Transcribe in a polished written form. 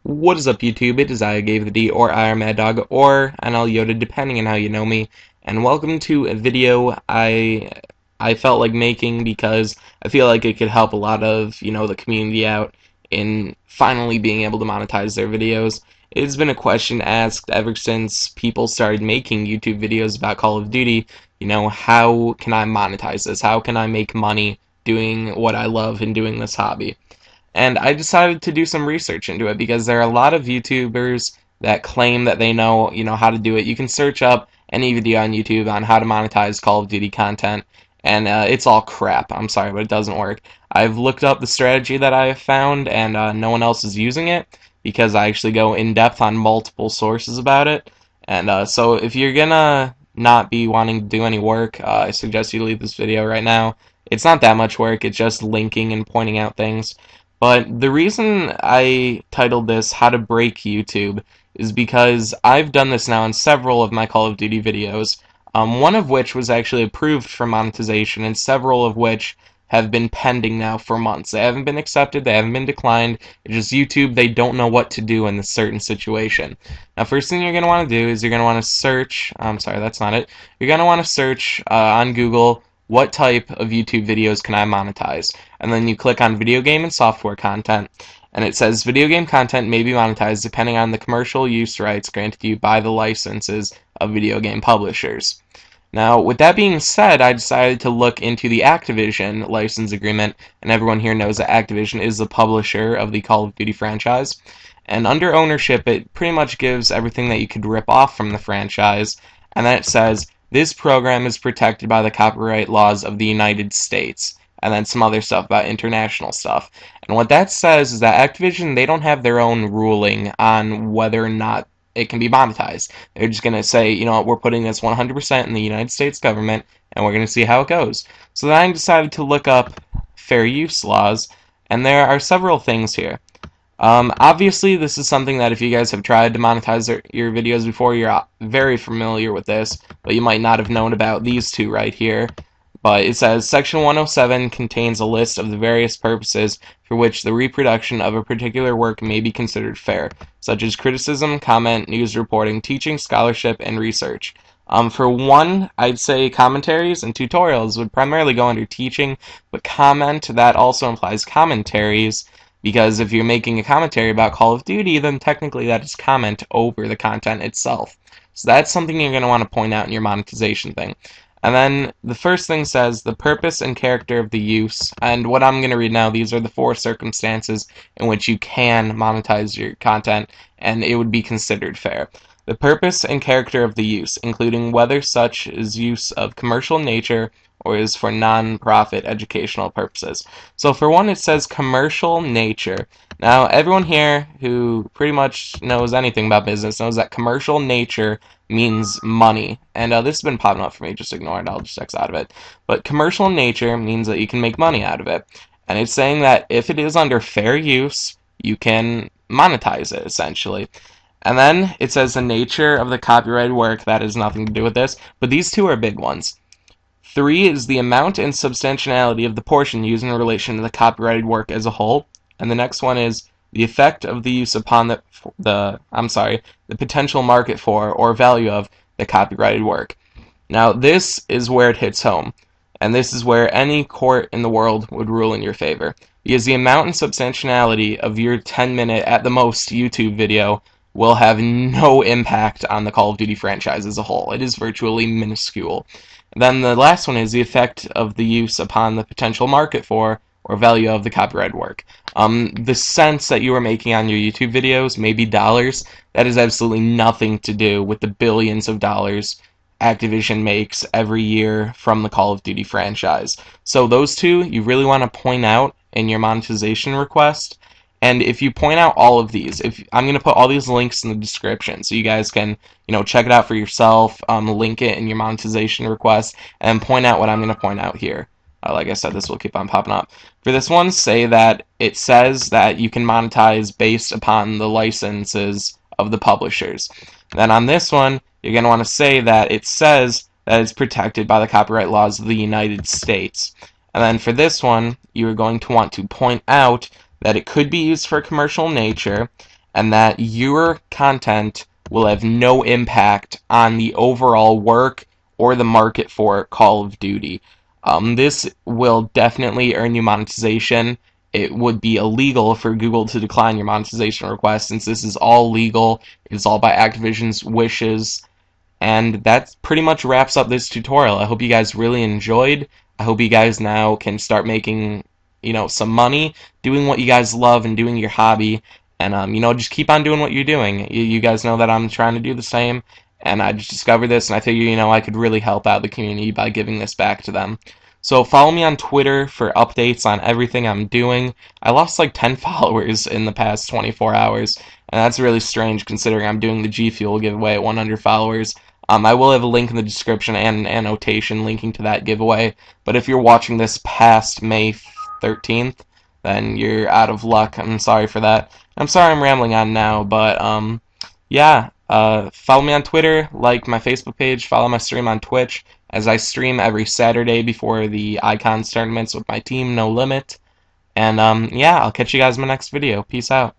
What is up, YouTube? It is I, Gave the D, or irMaddDogg, or NL Yoda, depending on how you know me. And welcome to a video I felt like making because I feel like it could help a lot of the community out in finally being able to monetize their videos. It's been a question asked ever since people started making YouTube videos about Call of Duty. How can I monetize this? How can I make money doing what I love and doing this hobby? And I decided to do some research into it because there are a lot of YouTubers that claim that they know how to do it. You can search up any video on YouTube on how to monetize Call of Duty content, and it's all crap. I'm sorry, but it doesn't work. I've looked up the strategy that I have found, and no one else is using it because I actually go in depth on multiple sources about it. And so if you're gonna not be wanting to do any work, I suggest you leave this video right now. It's not that much work, it's just linking and pointing out things. But the reason I titled this How to Break YouTube is because I've done this now in several of my Call of Duty videos, one of which was actually approved for monetization, and several of which have been pending now for months. They haven't been accepted, they haven't been declined. It's just YouTube, they don't know what to do in this certain situation. Now, first thing you're going to want to do is you're going to want to search, I'm sorry, that's not it. You're going to want to search on Google, what type of YouTube videos can I monetize? And then you click on video game and software content, and it says video game content may be monetized depending on the commercial use rights granted to you by the licenses of video game publishers. Now, with that being said, I decided to look into the Activision license agreement, and everyone here knows that Activision is the publisher of the Call of Duty franchise. And under ownership, it pretty much gives everything that you could rip off from the franchise, and then it says, this program is protected by the copyright laws of the United States, and then some other stuff about international stuff. And what that says is that Activision, they don't have their own ruling on whether or not it can be monetized. They're just going to say, you know what, we're putting this 100% in the United States government, and we're going to see how it goes. So then I decided to look up fair use laws, and there are several things here. Obviously, this is something that if you guys have tried to monetize your videos before, you're very familiar with this, but you might not have known about these two right here. But it says, Section 107 contains a list of the various purposes for which the reproduction of a particular work may be considered fair, such as criticism, comment, news reporting, teaching, scholarship, and research. For one, I'd say commentaries and tutorials would primarily go under teaching, but comment, that also implies commentaries, because if you're making a commentary about Call of Duty, then technically that is comment over the content itself. So that's something you're going to want to point out in your monetization thing. And then the first thing says the purpose and character of the use, and what I'm going to read now, these are the 4 circumstances in which you can monetize your content, and it would be considered fair. The purpose and character of the use, including whether such is use of commercial nature or is for non-profit educational purposes. So for one, it says commercial nature. Now, everyone here who pretty much knows anything about business knows that commercial nature means money. And this has been popping up for me, just ignore it, I'll just X out of it. But commercial nature means that you can make money out of it. And it's saying that if it is under fair use, you can monetize it, essentially. And then it says the nature of the copyrighted work, that has nothing to do with this, but these two are big ones. 3 is the amount and substantiality of the portion used in relation to the copyrighted work as a whole. And the next one is the effect of the use upon the potential market for or value of the copyrighted work. Now this is where it hits home, and this is where any court in the world would rule in your favor, because the amount and substantiality of your 10-minute at the most YouTube video will have no impact on the Call of Duty franchise as a whole. It is virtually minuscule. Then the last one is the effect of the use upon the potential market for or value of the copyrighted work. The cents that you are making on your YouTube videos, maybe dollars, that has absolutely nothing to do with the billions of dollars Activision makes every year from the Call of Duty franchise. So those two, you really want to point out in your monetization request. And if you point out all of these, I'm going to put all these links in the description so you guys can, check it out for yourself, link it in your monetization request, and point out what I'm going to point out here. Like I said, this will keep on popping up. For this one, say that it says that you can monetize based upon the licenses of the publishers. Then on this one, you're going to want to say that it says that it's protected by the copyright laws of the United States. And then for this one, you're going to want to point out that it could be used for commercial nature, and that your content will have no impact on the overall work or the market for Call of Duty. This will definitely earn you monetization. It would be illegal for Google to decline your monetization request since this is all legal. It's all by Activision's wishes. And that pretty much wraps up this tutorial. I hope you guys really enjoyed. I hope you guys now can start making, some money, doing what you guys love and doing your hobby. And, just keep on doing what you're doing. You guys know that I'm trying to do the same. And I just discovered this, and I figured, I could really help out the community by giving this back to them. So follow me on Twitter for updates on everything I'm doing. I lost like 10 followers in the past 24 hours, and that's really strange considering I'm doing the G Fuel giveaway at 100 followers. I will have a link in the description and an annotation linking to that giveaway, but if you're watching this past May 13th, then you're out of luck. I'm sorry for that. I'm sorry I'm rambling on now, but yeah, follow me on Twitter, like my Facebook page, follow my stream on Twitch, as I stream every Saturday before the Icons tournaments with my team, No Limit. And yeah, I'll catch you guys in my next video. Peace out.